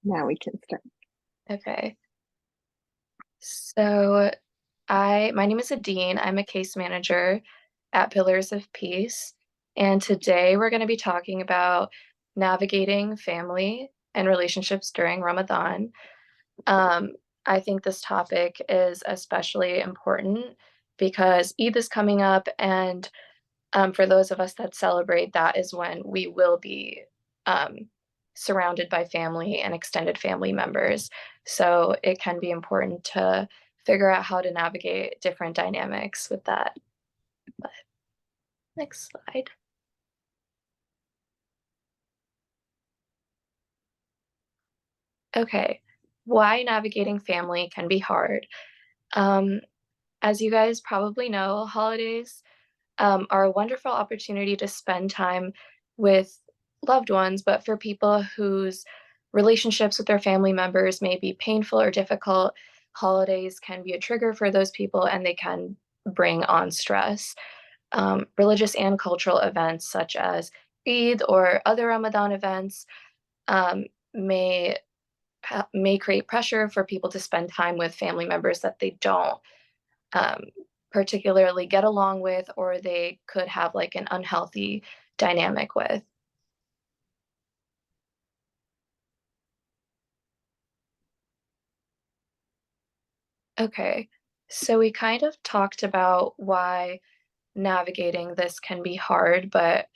Now we can start. Okay. So my name is Adine. I'm a case manager at Pillars of Peace. And today we're going to be talking about navigating family and relationships during Ramadan. Um, I think this topic is especially important because Eid is coming up, and for those of us that celebrate, that is when we will be um, surrounded by family and extended family members. So it can be important to figure out how to navigate different dynamics with that. But next slide. Okay, why navigating family can be hard. Um, as you guys probably know, holidays are a wonderful opportunity to spend time with loved ones, but for people whose relationships with their family members may be painful or difficult, holidays can be a trigger for those people and they can bring on stress. Religious and cultural events such as Eid or other Ramadan events um, may may create pressure for people to spend time with family members that they don't um, particularly get along with, or they could have like an unhealthy dynamic with. Okay, so we kind of talked about why navigating this can be hard, but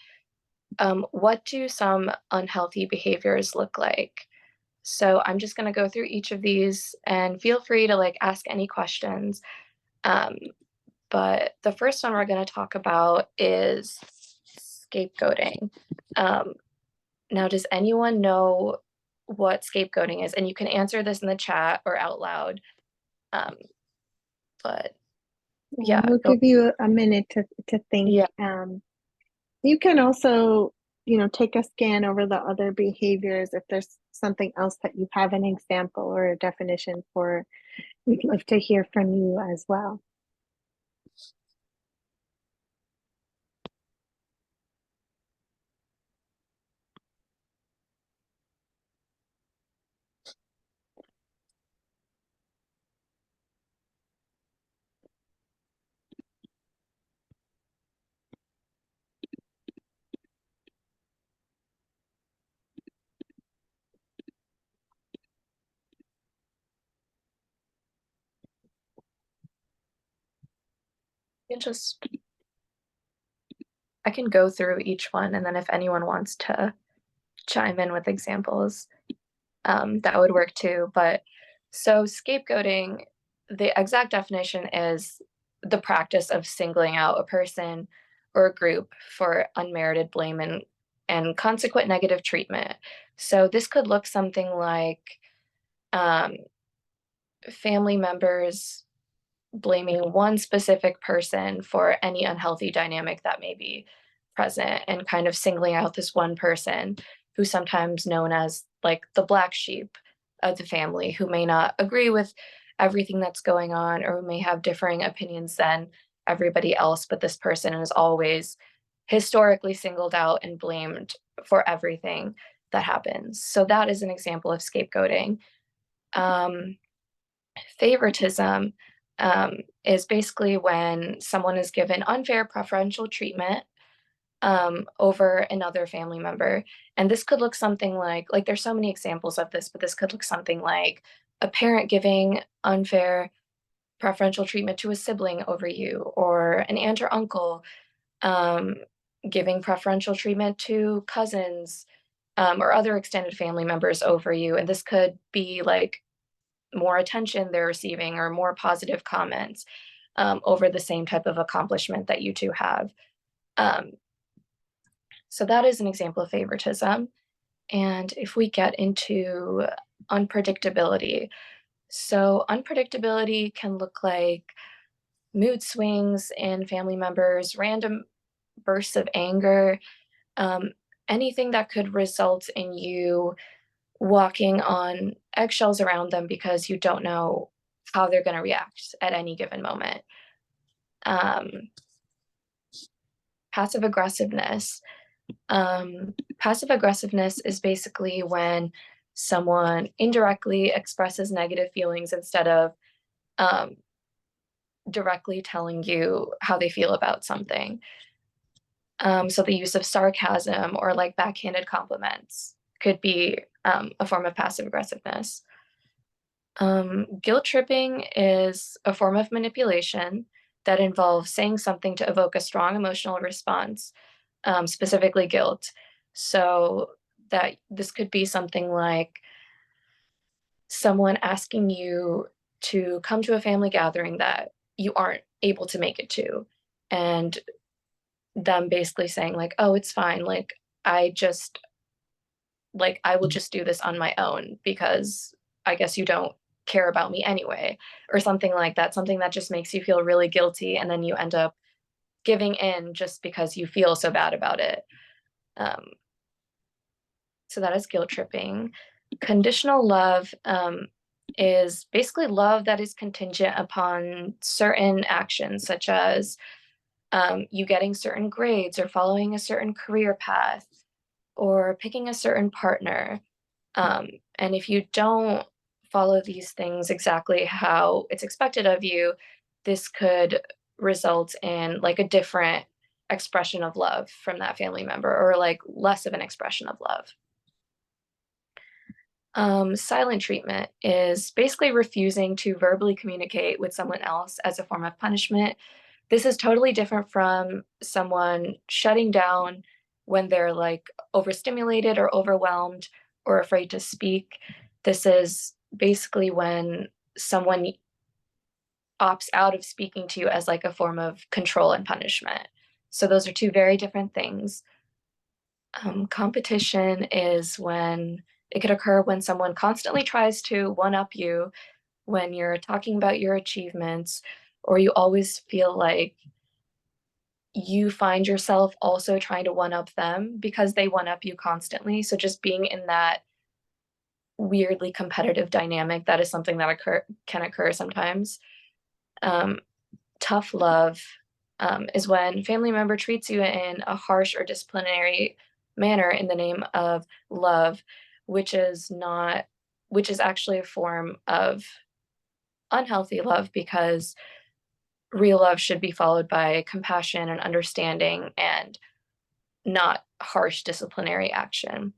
what do some unhealthy behaviors look like? So I'm just going to go through each of these and feel free to like ask any questions. Um, but the first one we're going to talk about is scapegoating. Um, Now, does anyone know what scapegoating is? And you can answer this in the chat or out loud. Um, but yeah, We'll go. give you a minute to think. Yeah, You can also, take a scan over the other behaviors. If there's something else that you have an example or a definition for, we'd love to hear from you as well. you can just I can go through each one, and then if anyone wants to chime in with examples, that would work too. But so scapegoating, the exact definition is the practice of singling out a person or a group for unmerited blame and consequent negative treatment. So this could look something like um, family members blaming one specific person for any unhealthy dynamic that may be present and kind of singling out this one person who's sometimes known as like the black sheep of the family who may not agree with everything that's going on or who may have differing opinions than everybody else, but this person is always historically singled out and blamed for everything that happens. So that is an example of scapegoating. Um, Favoritism is basically when someone is given unfair preferential treatment over another family member. And this could look something like there's so many examples of this, but this could look something like a parent giving unfair preferential treatment to a sibling over you, or an aunt or uncle um, giving preferential treatment to cousins or other extended family members over you. And this could be like more attention they're receiving or more positive comments over the same type of accomplishment that you two have. Um, so that is an example of favoritism. And if we get into unpredictability, so unpredictability can look like mood swings in family members, random bursts of anger, um, anything that could result in you walking on eggshells around them because you don't know how they're going to react at any given moment. Um, passive aggressiveness. Passive aggressiveness is basically when someone indirectly expresses negative feelings instead of um, directly telling you how they feel about something. So the use of sarcasm or like backhanded compliments could be a form of passive aggressiveness. Guilt tripping is a form of manipulation that involves saying something to evoke a strong emotional response, specifically guilt. So that this could be something like someone asking you to come to a family gathering that you aren't able to make it to, and them basically saying like, "Oh, it's fine. Like I will just do this on my own because I guess you don't care about me anyway," or something like that, something that just makes you feel really guilty, and then you end up giving in just because you feel so bad about it. Um, so that is guilt tripping. Conditional love is basically love that is contingent upon certain actions, such as you getting certain grades or following a certain career path or picking a certain partner. Um, and if you don't follow these things exactly how it's expected of you, this could result in like a different expression of love from that family member, or like less of an expression of love. Silent treatment is basically refusing to verbally communicate with someone else as a form of punishment. This is totally different from someone shutting down when they're like overstimulated or overwhelmed or afraid to speak. This is basically when someone opts out of speaking to you as like a form of control and punishment. So those are two very different things. Competition is when it could occur when someone constantly tries to one up you when you're talking about your achievements, or you always feel like you find yourself also trying to one up them because they one up you constantly. So just being in that weirdly competitive dynamic, that is something that can occur sometimes. Um, Tough love is when family member treats you in a harsh or disciplinary manner in the name of love, which is not, which is actually a form of unhealthy love, because real love should be followed by compassion and understanding and not harsh disciplinary action.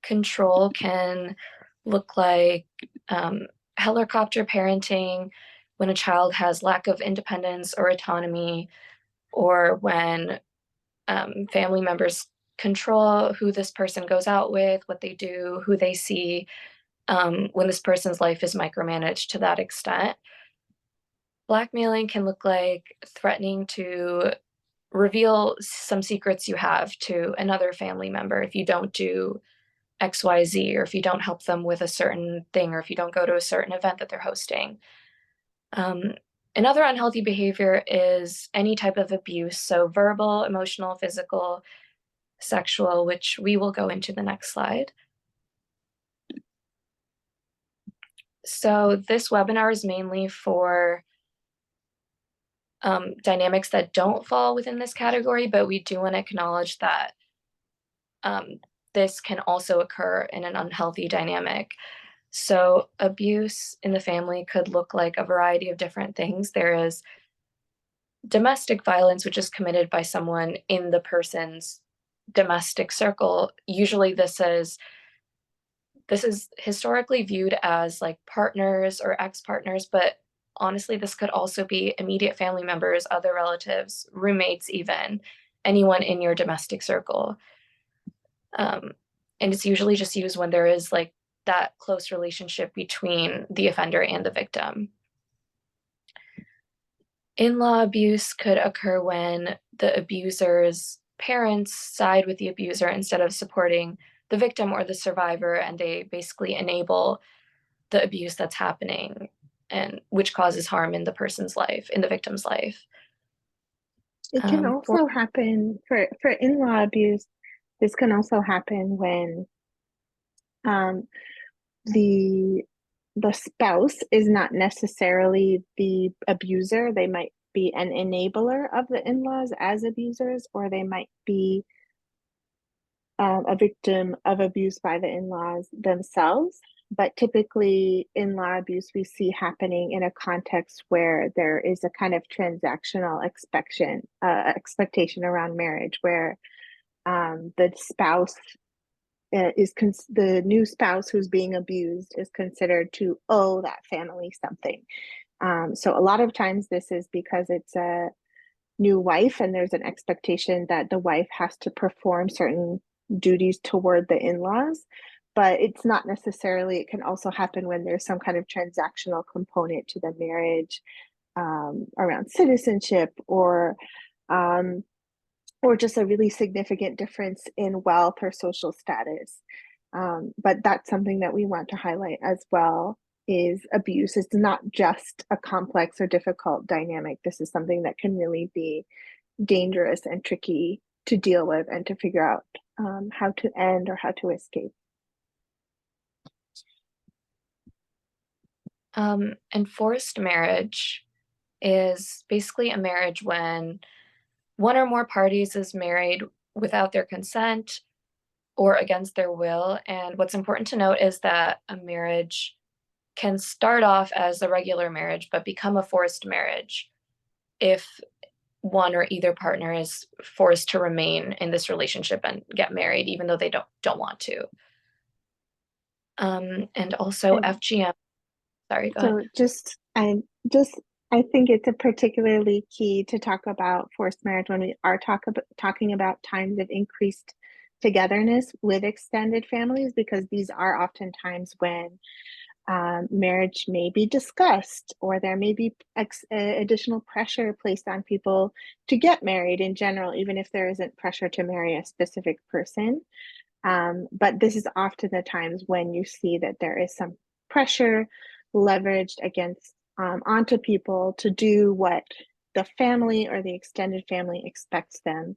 Control can look like helicopter parenting, when a child has lack of independence or autonomy, or when family members control who this person goes out with, what they do, who they see, when this person's life is micromanaged to that extent. Blackmailing can look like threatening to reveal some secrets you have to another family member if you don't do XYZ, or if you don't help them with a certain thing, or if you don't go to a certain event that they're hosting. Um, Another unhealthy behavior is any type of abuse, so verbal, emotional, physical, sexual, which we will go into the next slide. So this webinar is mainly for dynamics that don't fall within this category, but we do want to acknowledge that um, this can also occur in an unhealthy dynamic. So abuse in the family could look like a variety of different things. There is domestic violence, which is committed by someone in the person's domestic circle. Usually this is historically viewed as like partners or ex-partners, but honestly, this could also be immediate family members, other relatives, roommates, even anyone in your domestic circle. Um, and it's usually just used when there is like that close relationship between the offender and the victim. In-law abuse could occur when the abuser's parents side with the abuser instead of supporting the victim or the survivor, and they basically enable the abuse that's happening, and which causes harm in the person's life, in the victim's life. It can For also happen for in-law abuse. This can also happen when um, the the spouse is not necessarily the abuser. They might be an enabler of the in-laws as abusers, or they might be a victim of abuse by the in-laws themselves. But typically, in-law abuse we see happening in a context where there is a kind of transactional expectation around marriage, where the spouse the new spouse who's being abused is considered to owe that family something. So a lot of times this is because it's a new wife and there's an expectation that the wife has to perform certain duties toward the in-laws, but it's not necessarily. It can also happen when there's some kind of transactional component to the marriage, around citizenship, um, or just a really significant difference in wealth or social status. But that's something that we want to highlight as well, is abuse. It's not just a complex or difficult dynamic. This is something that can really be dangerous and tricky to deal with and to figure out how to end or how to escape. And forced marriage is basically a marriage when one or more parties is married without their consent or against their will. And what's important to note is that a marriage can start off as a regular marriage, but become a forced marriage if one or either partner is forced to remain in this relationship and get married, even though they don't want to. And also And FGM. Sorry, go ahead. so just I think it's a particularly key to talk about forced marriage when we are talking about times of increased togetherness with extended families, because these are often times when marriage may be discussed, or there may be additional pressure placed on people to get married in general, even if there isn't pressure to marry a specific person. But this is often the times when you see that there is some pressure leveraged against onto people to do what the family or the extended family expects them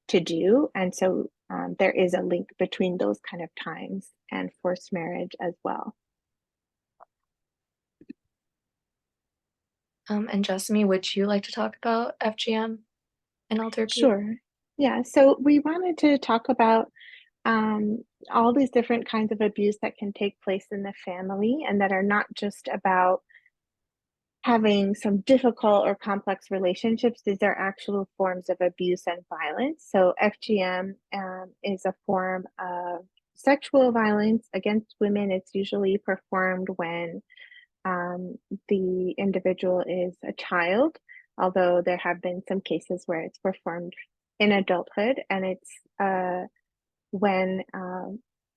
to do. And so there is a link between those kind of times and forced marriage as well. And Jessamy, would you like to talk about FGM and elder abuse? Sure. Yeah. So we wanted to talk about um, all these different kinds of abuse that can take place in the family and that are not just about having some difficult or complex relationships. These are actual forms of abuse and violence. So FGM is a form of sexual violence against women. It's usually performed when um, the individual is a child, although there have been some cases where it's performed in adulthood, and it's when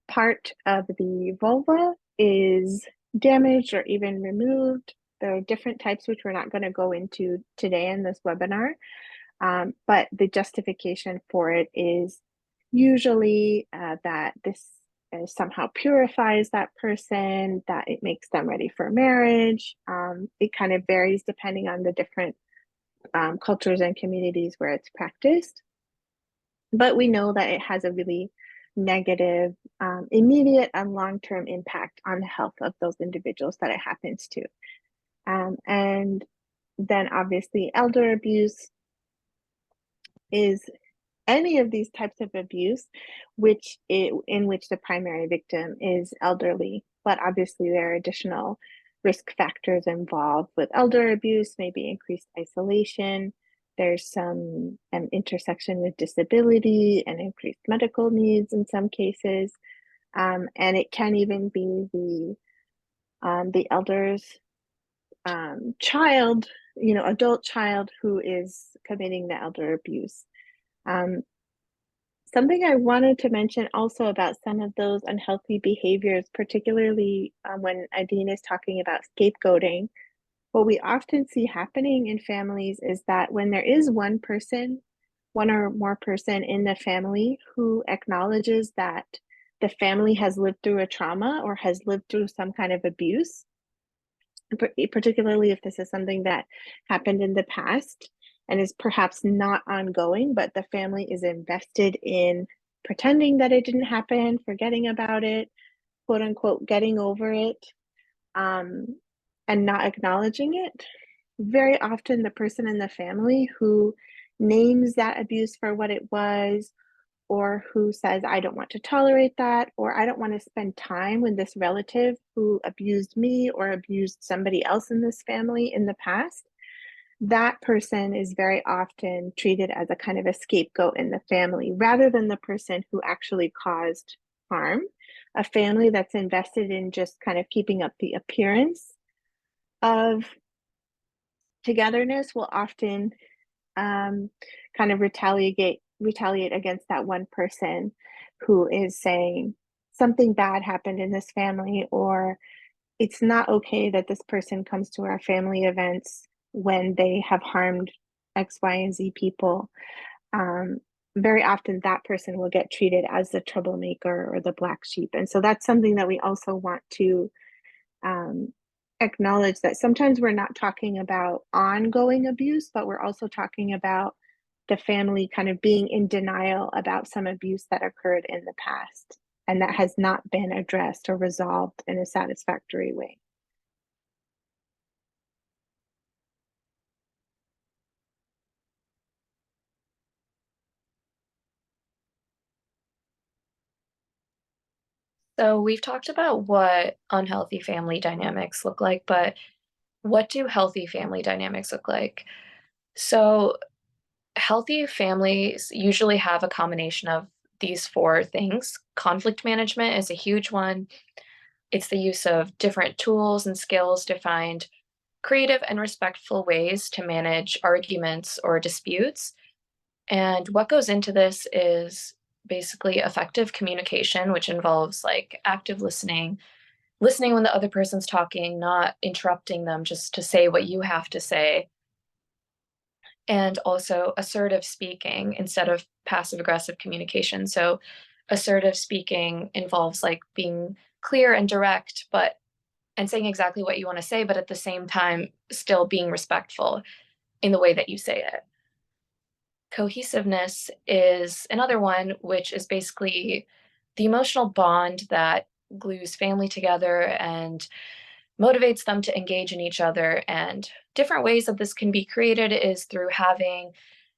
part of the vulva is damaged or even removed. There are different types, which we're not going to go into today in this webinar, but the justification for it is usually that this somehow purifies that person, that it makes them ready for marriage. It kind of varies depending on the different cultures and communities where it's practiced. But we know that it has a really negative, immediate and long-term impact on the health of those individuals that it happens to. And then obviously elder abuse is any of these types of abuse in which the primary victim is elderly. But obviously there are additional risk factors involved with elder abuse, maybe increased isolation. There's some intersection with disability and increased medical needs in some cases. And it can even be the elder's child, adult child who is committing the elder abuse. Um, Something I wanted to mention also about some of those unhealthy behaviors, particularly when Adine is talking about scapegoating, what we often see happening in families is that when there is one or more person in the family who acknowledges that the family has lived through a trauma or has lived through some kind of abuse, particularly if this is something that happened in the past and is perhaps not ongoing, but the family is invested in pretending that it didn't happen, forgetting about it, quote unquote, getting over it, um, and not acknowledging it. Very often, the person in the family who names that abuse for what it was, or who says, I don't want to tolerate that, or I don't want to spend time with this relative who abused me or abused somebody else in this family in the past, that person is very often treated as a kind of a scapegoat in the family rather than the person who actually caused harm. A family that's invested in just kind of keeping up the appearance of togetherness will often kind of retaliate against that one person who is saying something bad happened in this family, or it's not okay that this person comes to our family events when they have harmed X, Y, and Z people. Um, Very often that person will get treated as the troublemaker or the black sheep. And so that's something that we also want to um, acknowledge, that sometimes we're not talking about ongoing abuse, but we're also talking about the family kind of being in denial about some abuse that occurred in the past and that has not been addressed or resolved in a satisfactory way. So we've talked about what unhealthy family dynamics look like, but what do healthy family dynamics look like? So healthy families usually have a combination of these four things. Conflict management is a huge one. It's the use of different tools and skills to find creative and respectful ways to manage arguments or disputes. And what goes into this is basically effective communication, which involves like active listening, listening when the other person's talking, not interrupting them just to say what you have to say, and also assertive speaking instead of passive aggressive communication. So, assertive speaking involves like being clear and direct, but and saying exactly what you want to say, but at the same time, still being respectful in the way that you say it. Cohesiveness is another one, which is basically the emotional bond that glues family together and motivates them to engage in each other. And different ways that this can be created is through having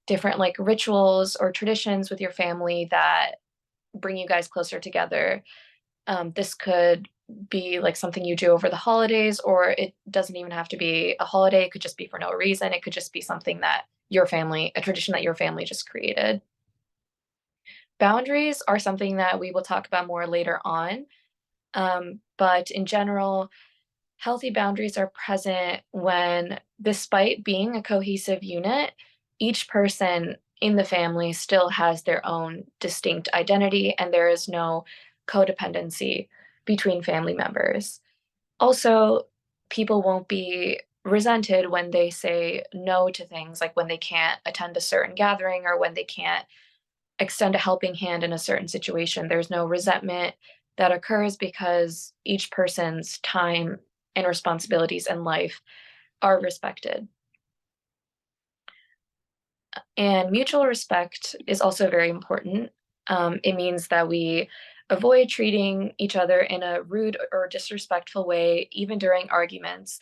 different like rituals or traditions with your family that bring you guys closer together. This could be like something you do over the holidays, or it doesn't even have to be a holiday. It could just be for no reason. It could just be something that your family, a tradition that your family just created. Boundaries are something that we will talk about more later on. But in general, healthy boundaries are present when, despite being a cohesive unit, each person in the family still has their own distinct identity and there is no codependency between family members. Also, people won't be resented when they say no to things, like when they can't attend a certain gathering or when they can't extend a helping hand in a certain situation. There's no resentment that occurs because each person's time and responsibilities in life are respected. And mutual respect is also very important. It means that we avoid treating each other in a rude or disrespectful way, even during arguments,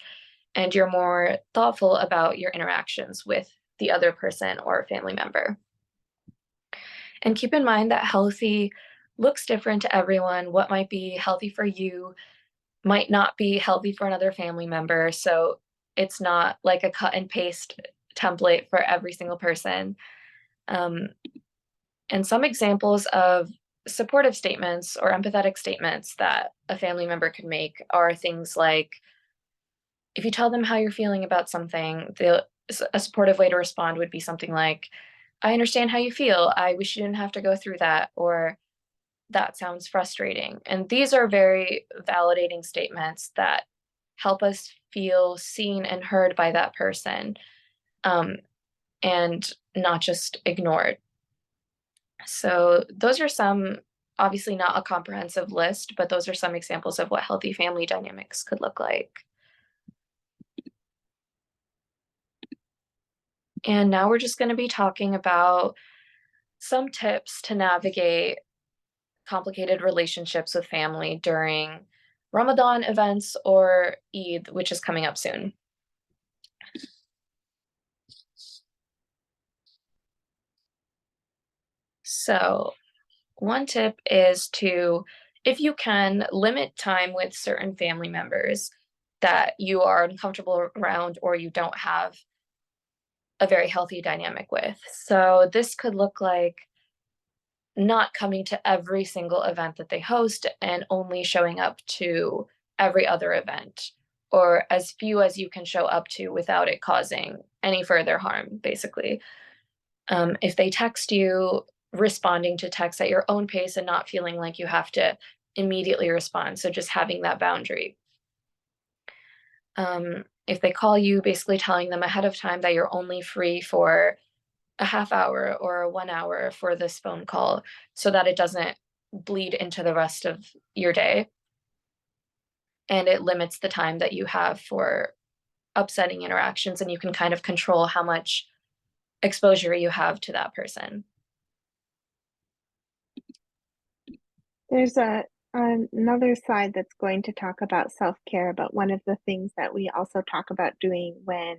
and you're more thoughtful about your interactions with the other person or family member. And keep in mind that healthy looks different to everyone. What might be healthy for you might not be healthy for another family member. So it's not like a cut and paste template for every single person. Um, and some examples of supportive statements or empathetic statements that a family member could make are things like, if you tell them how you're feeling about something, a supportive way to respond would be something like, I understand how you feel. I wish you didn't have to go through that. Or that sounds frustrating. And these are very validating statements that help us feel seen and heard by that person, um, and not just ignored. So, those are some, obviously not a comprehensive list, but those are some examples of what healthy family dynamics could look like. And now we're just going to be talking about some tips to navigate complicated relationships with family during Ramadan events or Eid, which is coming up soon. So, one tip is to, if you can, limit time with certain family members that you are uncomfortable around or you don't have a very healthy dynamic with. So this could look like not coming to every single event that they host and only showing up to every other event, or as few as you can show up to without it causing any further harm, basically. If they text you, responding to texts at your own pace and not feeling like you have to immediately respond. So just having that boundary. If they call you, basically telling them ahead of time that you're only free for a half hour or 1 hour for this phone call so that it doesn't bleed into the rest of your day. And it limits the time that you have for upsetting interactions, and you can kind of control how much exposure you have to that person. There's another side that's going to talk about self-care, but one of the things that we also talk about doing when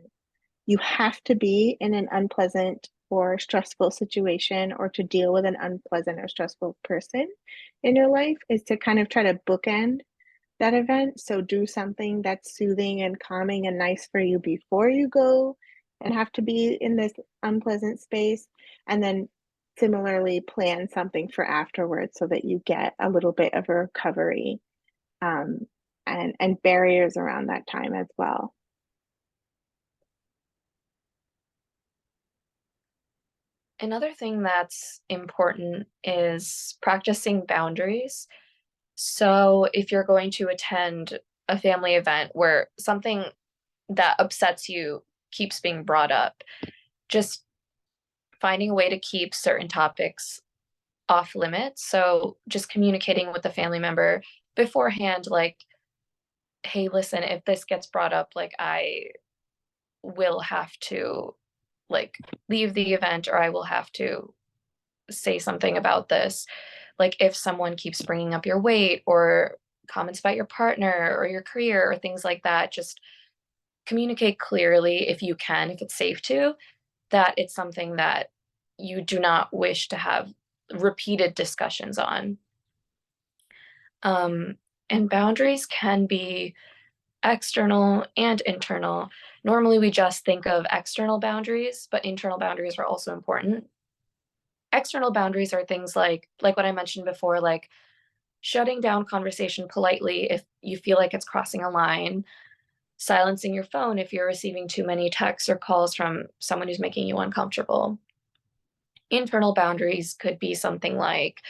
you have to be in an unpleasant or stressful situation or to deal with an unpleasant or stressful person in your life is to kind of try to bookend that event. So do something that's soothing and calming and nice for you before you go and have to be in this unpleasant space. And then similarly plan something for afterwards so that you get a little bit of a recovery, um, and barriers around that time as well. Another thing that's important is practicing boundaries. So if you're going to attend a family event where something that upsets you keeps being brought up, just finding a way to keep certain topics off limits. So just communicating with the family member beforehand, like, hey, listen, if this gets brought up, like, I will have to like leave the event, or I will have to say something about this. Like if someone keeps bringing up your weight or comments about your partner or your career or things like that, just communicate clearly if you can, if it's safe to, that it's something that you do not wish to have repeated discussions on. Um, and boundaries can be external and internal. Normally, we just think of external boundaries, but internal boundaries are also important. External boundaries are things like what I mentioned before, like shutting down conversation politely if you feel like it's crossing a line, silencing your phone if you're receiving too many texts or calls from someone who's making you uncomfortable. Internal boundaries could be something like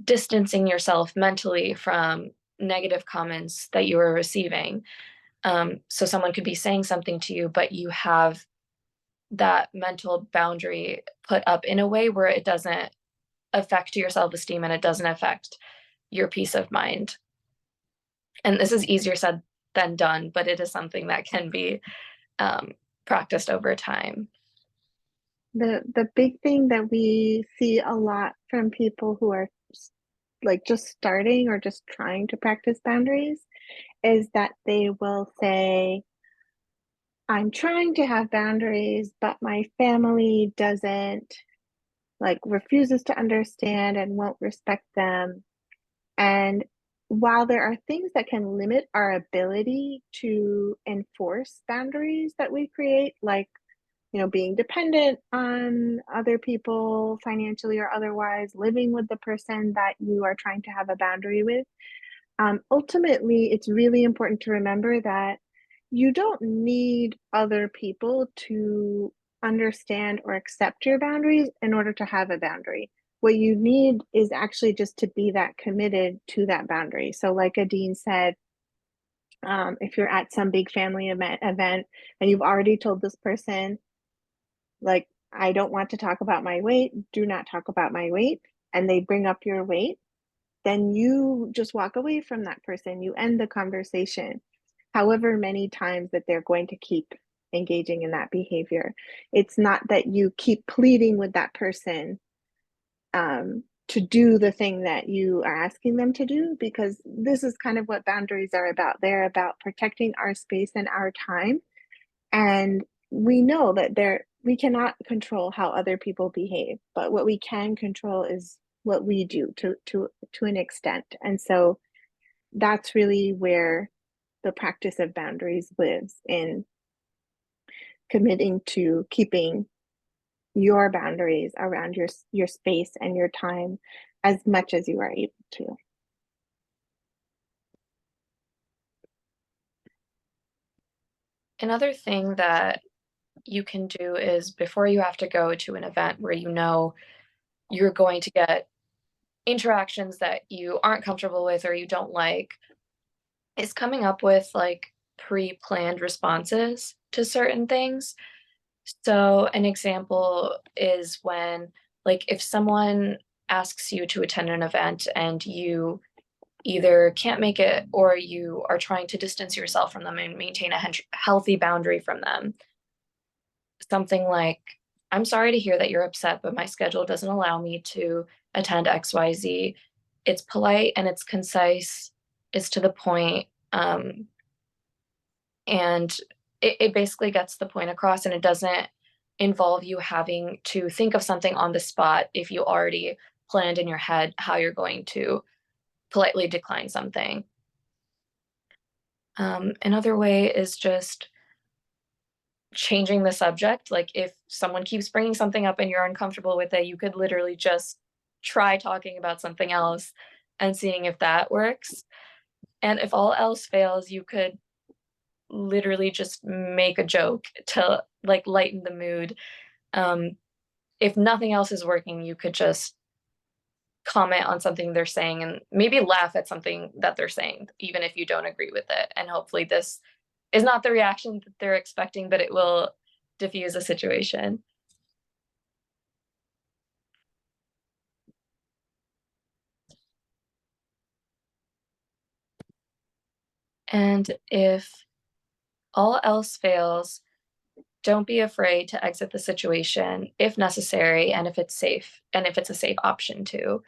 distancing yourself mentally from negative comments that you are receiving. So someone could be saying something to you, but you have that mental boundary put up in a way where it doesn't affect your self esteem and it doesn't affect your peace of mind. And this is easier said than done, but it is something that can be um, practiced over time. The big thing that we see a lot from people who are like just starting or just trying to practice boundaries is that they will say, I'm trying to have boundaries, but my family doesn't, like, refuses to understand and won't respect them. And while there are things that can limit our ability to enforce boundaries that we create, like, being dependent on other people financially or otherwise, living with the person that you are trying to have a boundary with, ultimately, it's really important to remember that you don't need other people to understand or accept your boundaries in order to have a boundary. What you need is actually just to be that committed to that boundary. So, like Adine said, if you're at some big family event and you've already told this person, like, I don't want to talk about my weight, do not talk about my weight, and they bring up your weight, then you just walk away from that person. You end the conversation, however many times that they're going to keep engaging in that behavior. It's not that you keep pleading with that person, to do the thing that you are asking them to do, because this is kind of what boundaries are about. They're about protecting our space and our time. And we know that we cannot control how other people behave, but what we can control is what we do to an extent. And so that's really where the practice of boundaries lives, in committing to keeping your boundaries around your space and your time as much as you are able to. Another thing that you can do is before you have to go to an event where you know you're going to get interactions that you aren't comfortable with or you don't like, is coming up with like pre-planned responses to certain things. So an example is when, like, if someone asks you to attend an event and you either can't make it or you are trying to distance yourself from them and maintain a healthy boundary from them, something like, I'm sorry to hear that you're upset, but my schedule doesn't allow me to attend XYZ. It's polite and it's concise, it's to the point, and it basically gets the point across, and it doesn't involve you having to think of something on the spot if you already planned in your head how you're going to politely decline something. Another way is just changing the subject. Like if someone keeps bringing something up and you're uncomfortable with it, you could literally just try talking about something else and seeing if that works. And if all else fails, you could literally just make a joke to like lighten the mood. Um, if nothing else is working, you could just comment on something they're saying and maybe laugh at something that they're saying, even if you don't agree with it. And hopefully, this is not the reaction that they're expecting, but it will diffuse a situation. And if all else fails, don't be afraid to exit the situation if necessary and if it's safe and if it's a safe option too.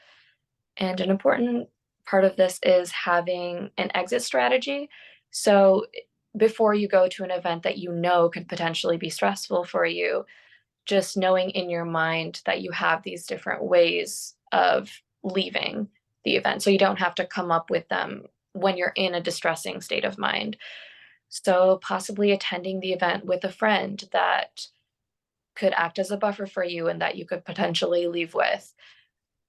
And an important part of this is having an exit strategy. So before you go to an event that you know could potentially be stressful for you, just knowing in your mind that you have these different ways of leaving the event. So you don't have to come up with them when you're in a distressing state of mind. So possibly attending the event with a friend that could act as a buffer for you and that you could potentially leave with,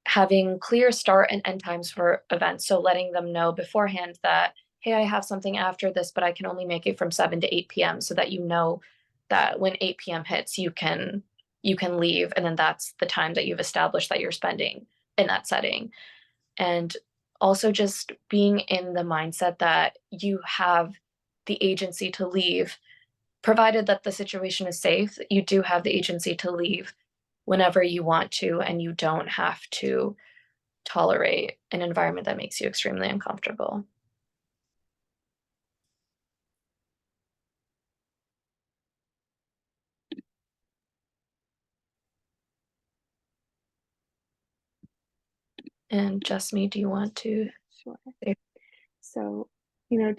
having clear start and end times for events. So letting them know beforehand that, hey, I have something after this, but I can only make it from 7 to 8 p.m. so that you know that when 8 p.m. hits, you can leave. And then that's the time that you've established that you're spending in that setting. And also just being in the mindset that you have the agency to leave, provided that the situation is safe, you do have the agency to leave whenever you want to, and you don't have to tolerate an environment that makes you extremely uncomfortable. And just me, do you want to Sure. say? So,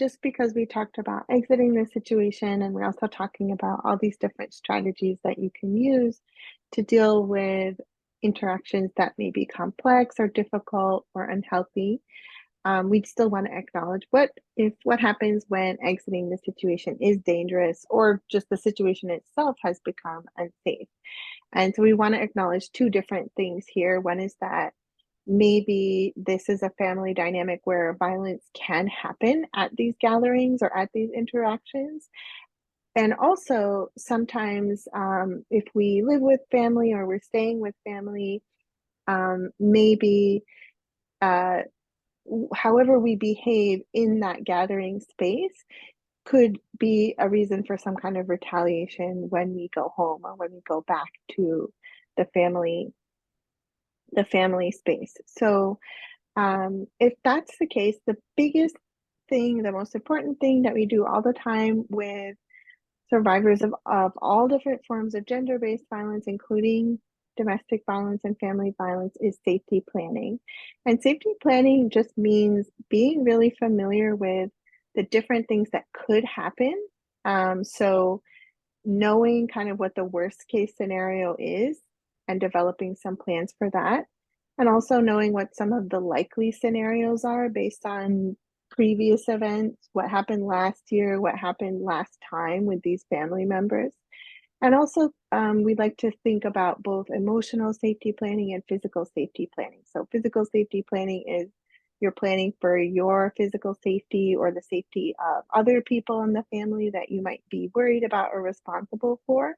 just because we talked about exiting the situation, and we're also talking about all these different strategies that you can use to deal with interactions that may be complex or difficult or unhealthy, we still want to acknowledge what happens when exiting the situation is dangerous, or just the situation itself has become unsafe. And so we want to acknowledge two different things here. One is that maybe this is a family dynamic where violence can happen at these gatherings or at these interactions. And also, sometimes if we live with family or we're staying with family, maybe uh, however we behave in that gathering space could be a reason for some kind of retaliation when we go home or when we go back to the family the family space. So if that's the case, the biggest thing, the most important thing that we do all the time with survivors of all different forms of gender-based violence, including domestic violence and family violence, is safety planning. And safety planning just means being really familiar with the different things that could happen. So knowing kind of what the worst case scenario is and developing some plans for that. And also knowing what some of the likely scenarios are based on previous events, what happened last year, what happened last time with these family members. And also, we like to think about both emotional safety planning and physical safety planning. So, physical safety planning is you're planning for your physical safety or the safety of other people in the family that you might be worried about or responsible for.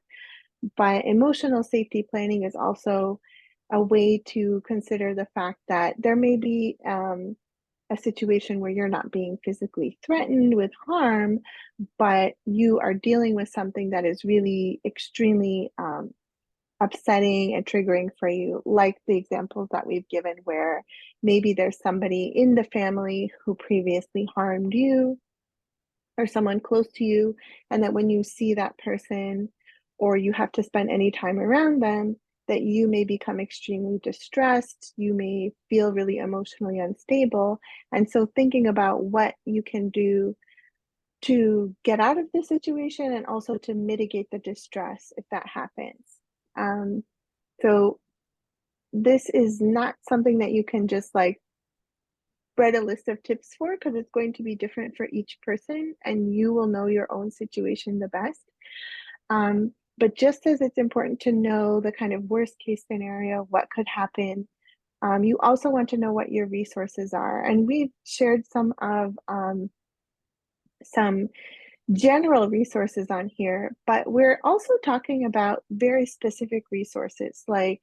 But emotional safety planning is also a way to consider the fact that there may be a situation where you're not being physically threatened with harm, but you are dealing with something that is really extremely upsetting and triggering for you, like the examples that we've given, where maybe there's somebody in the family who previously harmed you or someone close to you, and that when you see that person or you have to spend any time around them, that you may become extremely distressed, you may feel really emotionally unstable. And so thinking about what you can do to get out of the situation and also to mitigate the distress if that happens. Um, so this is not something that you can just like write a list of tips for, because it's going to be different for each person and you will know your own situation the best. But just as it's important to know the kind of worst case scenario, what could happen, you also want to know what your resources are. And we've shared some general resources on here, but we're also talking about very specific resources like,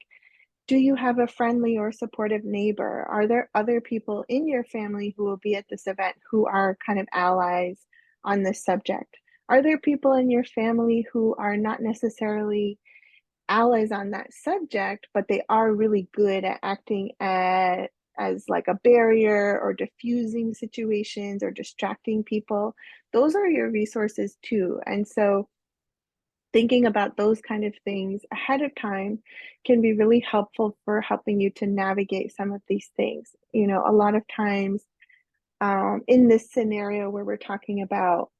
do you have a friendly or supportive neighbor? Are there other people in your family who will be at this event who are kind of allies on this subject? Are there people in your family who are not necessarily allies on that subject, but they are really good at acting as like a barrier or diffusing situations or distracting people? Those are your resources too. And so thinking about those kind of things ahead of time can be really helpful for helping you to navigate some of these things. You know, a lot of times in this scenario where we're talking about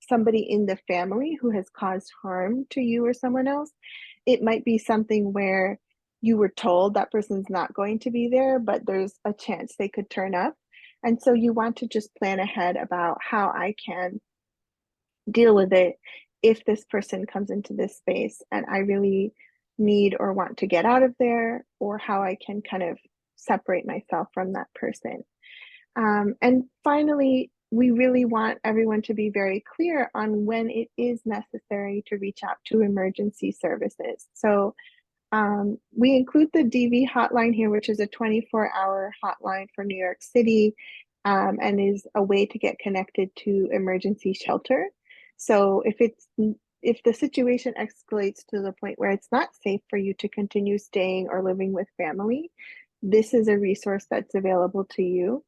somebody in the family who has caused harm to you or someone else, it might be something where you were told that person's not going to be there, but there's a chance they could turn up. And so you want to just plan ahead about how I can deal with it if this person comes into this space and I really need or want to get out of there, or how I can kind of separate myself from that person. And finally, we really want everyone to be very clear on when it is necessary to reach out to emergency services. So we include the DV hotline here, which is a 24-hour hotline for New York City, and is a way to get connected to emergency shelter. So if the situation escalates to the point where it's not safe for you to continue staying or living with family, this is a resource that's available to you.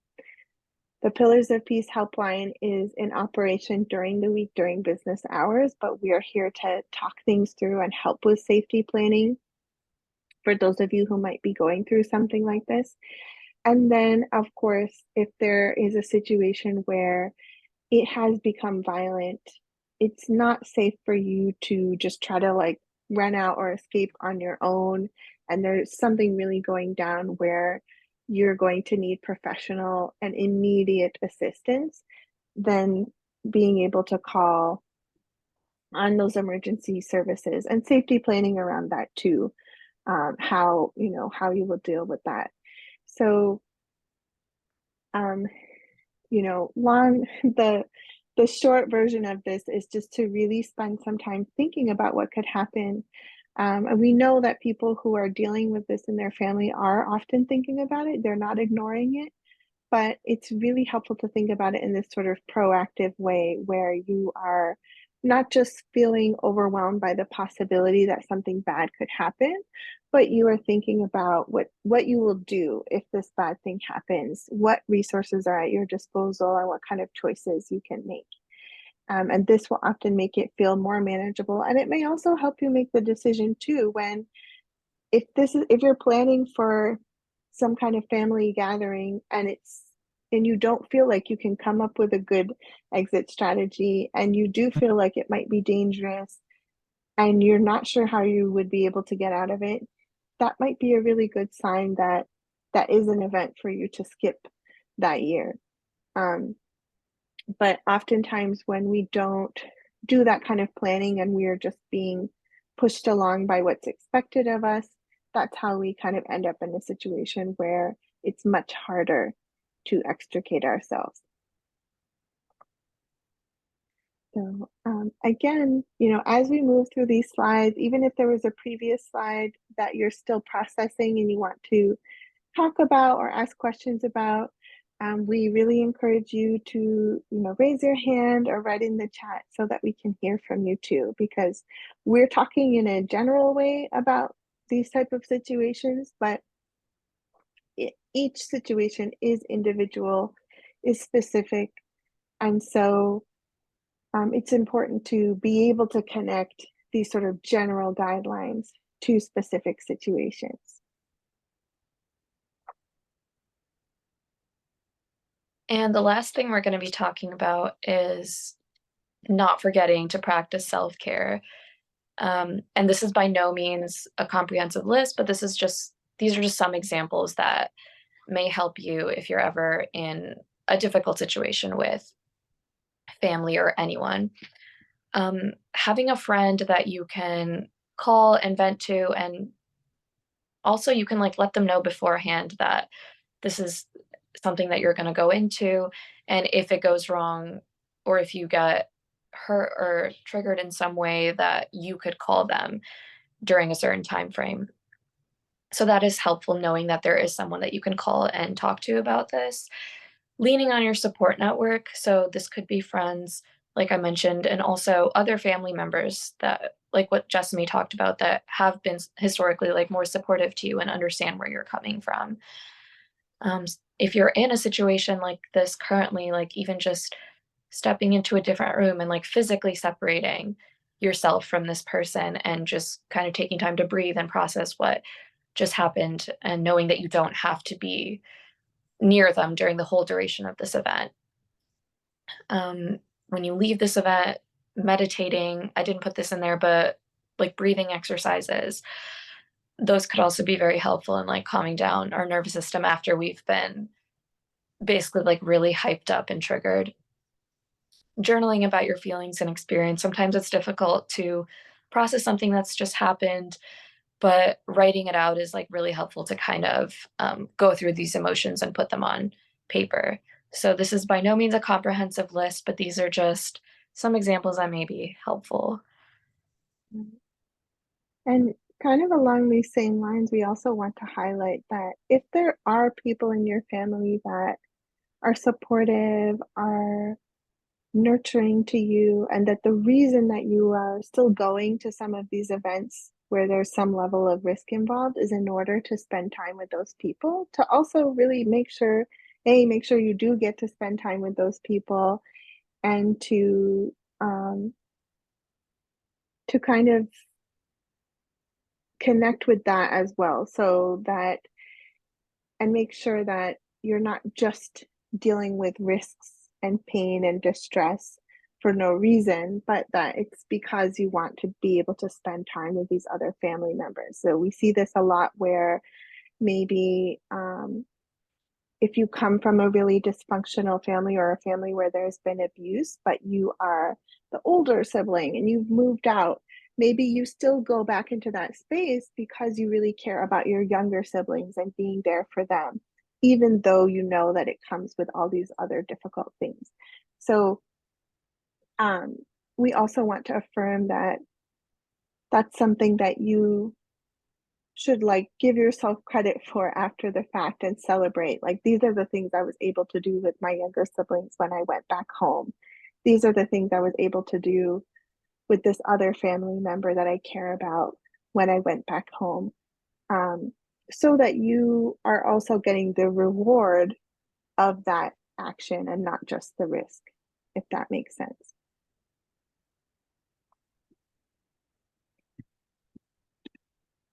The Pillars of Peace helpline is in operation during the week during business hours, but we are here to talk things through and help with safety planning for those of you who might be going through something like this. And then, of course, if there is a situation where it has become violent, it's not safe for you to just try to like run out or escape on your own. And there's something really going down where you're going to need professional and immediate assistance, then being able to call on those emergency services and safety planning around that too. How how you will deal with that. So um, long the short version of this is just to really spend some time thinking about what could happen. And we know that people who are dealing with this in their family are often thinking about it. They're not ignoring it, but it's really helpful to think about it in this sort of proactive way where you are not just feeling overwhelmed by the possibility that something bad could happen, but you are thinking about what you will do if this bad thing happens, what resources are at your disposal, and what kind of choices you can make. And this will often make it feel more manageable. And it may also help you make the decision too when if you're planning for some kind of family gathering and you don't feel like you can come up with a good exit strategy and you do feel like it might be dangerous and you're not sure how you would be able to get out of it, that might be a really good sign that that is an event for you to skip that year. Um, but oftentimes when we don't do that kind of planning and we are just being pushed along by what's expected of us, that's how we kind of end up in a situation where it's much harder to extricate ourselves. So again, as we move through these slides, even if there was a previous slide that you're still processing and you want to talk about or ask questions about, we really encourage you to, raise your hand or write in the chat so that we can hear from you too, because we're talking in a general way about these type of situations, but each situation is individual, is specific, and so it's important to be able to connect these sort of general guidelines to specific situations. And the last thing we're going to be talking about is not forgetting to practice self-care. And this is by no means a comprehensive list, but these are just some examples that may help you if you're ever in a difficult situation with family or anyone. Having a friend that you can call and vent to, and also you can like let them know beforehand that this is something that you're going to go into, and if it goes wrong or if you get hurt or triggered in some way, that you could call them during a certain time frame. So that is helpful, knowing that there is someone that you can call and talk to about this. Leaning on your support network, so this could be friends, like I mentioned, and also other family members that, like what Jessamy talked about, that have been historically like more supportive to you and understand where you're coming from. If you're in a situation like this currently, like even just stepping into a different room and like physically separating yourself from this person and just kind of taking time to breathe and process what just happened, and knowing that you don't have to be near them during the whole duration of this event. When you leave this event, meditating, I didn't put this in there, but like breathing exercises, those could also be very helpful in like calming down our nervous system after we've been basically like really hyped up and triggered. Journaling about your feelings and experience. Sometimes it's difficult to process something that's just happened, but writing it out is like really helpful to kind of go through these emotions and put them on paper. So this is by no means a comprehensive list, but these are just some examples that may be helpful. And kind of along these same lines, we also want to highlight that if there are people in your family that are supportive, are nurturing to you, and that the reason that you are still going to some of these events where there's some level of risk involved is in order to spend time with those people, to also really make sure you do get to spend time with those people, and to kind of connect with that as well, so that and make sure that you're not just dealing with risks and pain and distress for no reason, but that it's because you want to be able to spend time with these other family members. So we see this a lot where maybe if you come from a really dysfunctional family or a family where there's been abuse, but you are the older sibling and you've moved out, maybe you still go back into that space because you really care about your younger siblings and being there for them, even though you know that it comes with all these other difficult things. So um, we also want to affirm that that's something that you should like give yourself credit for after the fact and celebrate. Like, these are the things I was able to do with my younger siblings when I went back home. These are the things I was able to do with this other family member that I care about when I went back home. Um, so that you are also getting the reward of that action and not just the risk, if that makes sense.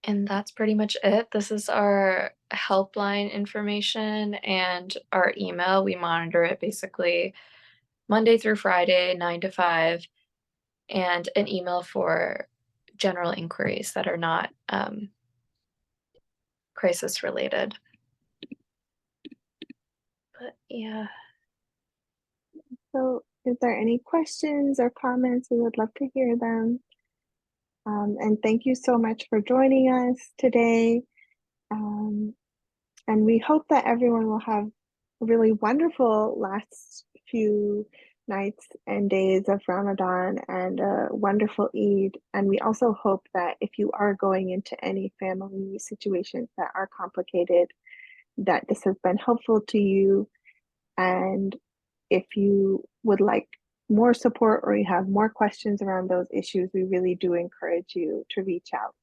And that's pretty much it. This is our helpline information and our email. We monitor it basically Monday through Friday, 9 to 5, and an email for general inquiries that are not crisis related. But yeah. So, is there any questions or comments? We would love to hear them. And thank you so much for joining us today. Um, and we hope that everyone will have a really wonderful last few nights and days of Ramadan and a wonderful Eid. And we also hope that if you are going into any family situations that are complicated, that this has been helpful to you. And if you would like more support or you have more questions around those issues, we really do encourage you to reach out.